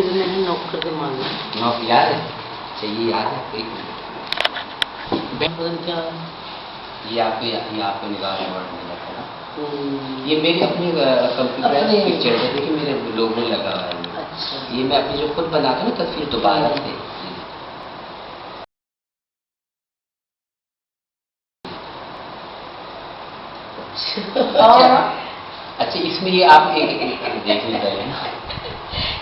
फिर मैंने नॉक करके मांगा। नॉक याद है? चाहिए याद है? एक मिनट। क्या ये आपको निगाह अवार्ड मिला था ना? ये मेरी अपनी कंप्यूटराइज्ड पिक्चर है, देखिए मेरे लोगो लगा हुआ है। अच्छा। ये मैं अपनी जो खुद बनाता हूँ ना तस्वीर दोबारा से। अच्छा, अच्छा इसमें ये आप एक देख लेते हैं ना।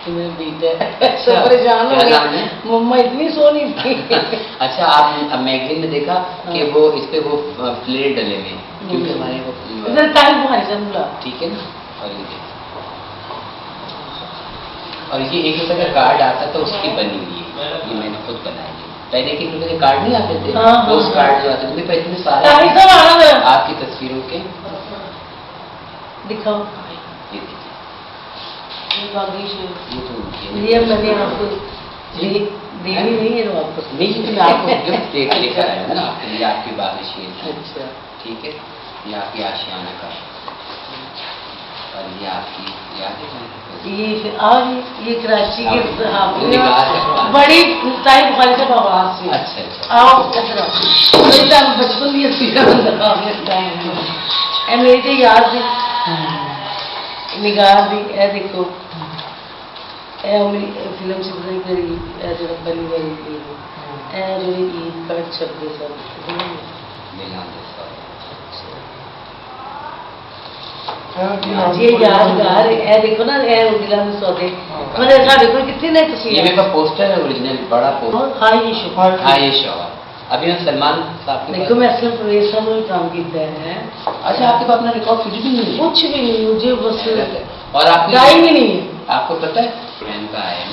मैं बेटा अच्छा, तो परेशान हो गया, मम्मा इतनी सोनी थी। अच्छा, आप मैगजीन में देखा कि वो इस पे वो प्लेट डले हुए क्योंकि हमारे वो ठीक है ना। और ये देखो, और ये 1 रुपए का कार्ड आता था उसकी बनी हुई है, ये मैंने खुद बनाई है। पहले 1 रुपए के कार्ड नहीं आते थे, पोस्ट कार्ड जो आते थे, इतने सारे आपकी तस्वीरों के। दिखाओ, ये देखिए, ये मैंने आपको देनी नहीं है वापस। नहीं, मैं आपको गिफ्ट दे के लेकर आया ना, आपके लिए, आपकी बारिश है। अच्छा, ठीक है, ये आपकी आशियाना का, और ये आपकी याद है? ये आज ये कराची के बड़ी तारीफ बुखारी से आवाज से। अच्छा अच्छा, आओ इधर आओ, बचपन की सीधा अंदर ए मेरी तो याद थी निगाह दी। ए देखो, ए मेरी फिल्म से बड़ी करी, ए जो पहली बारी ए जो ईद पर 26 ये यादगार है। देखो ना, ए दिला में सौदे मैंने साडे को कितनी ने तस्वीर। ये मेरे पास पोस्टर है ओरिजिनल, बड़ा पोस्टर। हां ये शो, हां ये शो। अभी मैं सलमान साहब के देखो मैं असलम प्रवेश साहब ने काम किया है। अच्छा, आपके पास अपना रिकॉर्ड कुछ भी नहीं है? कुछ भी नहीं, मुझे बस और आपको गाय भी नहीं है। आपको पता है फ्रेंड का आया है।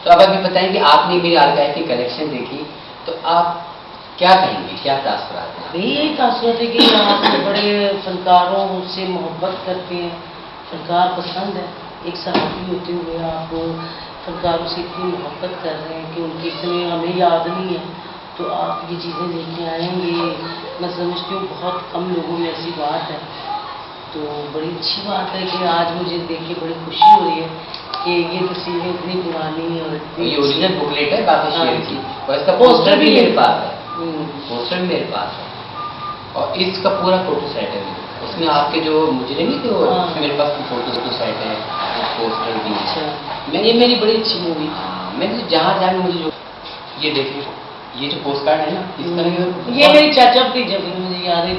तो अब अभी बताएं कि आपने मेरी आर्काइव की कलेक्शन देखी तो आप क्या कहेंगे, क्या तासुरात हैं? यही तासुरात है कि आप बड़े फनकारों से मोहब्बत करते हैं, फनकार पसंद है। एक सहाफ़ी होते हुए आप फनकारों से इतनी मोहब्बत कर रहे हैं कि उनकी इतने हमें याद नहीं है, तो आप ये चीज़ें लेके आएंगे। मैं समझती हूँ बहुत कम लोगों में ऐसी बात है, तो बड़ी अच्छी बात है कि आज मुझे देख के बड़ी खुशी हो रही है कि ये तस्वीरें इतनी पुरानी और ये ओरिजिनल बुकलेट है काफी शेयर की, और इसका पोस्टर भी मेरे पास है। पोस्टर भी मेरे पास है, और इसका पूरा फोटो सेट है। उसमें आपके जो मुजरिम नहीं थे वो, मेरे पास फोटो सेट है, पोस्टर भी है। मैंने मेरी बड़ी अच्छी मूवी, मैंने जहाँ जहाँ मुझे जो ये देखिए, ये जो पोस्ट कार्ड है ना, इसका ये मेरी चाचा की जब मुझे याद है।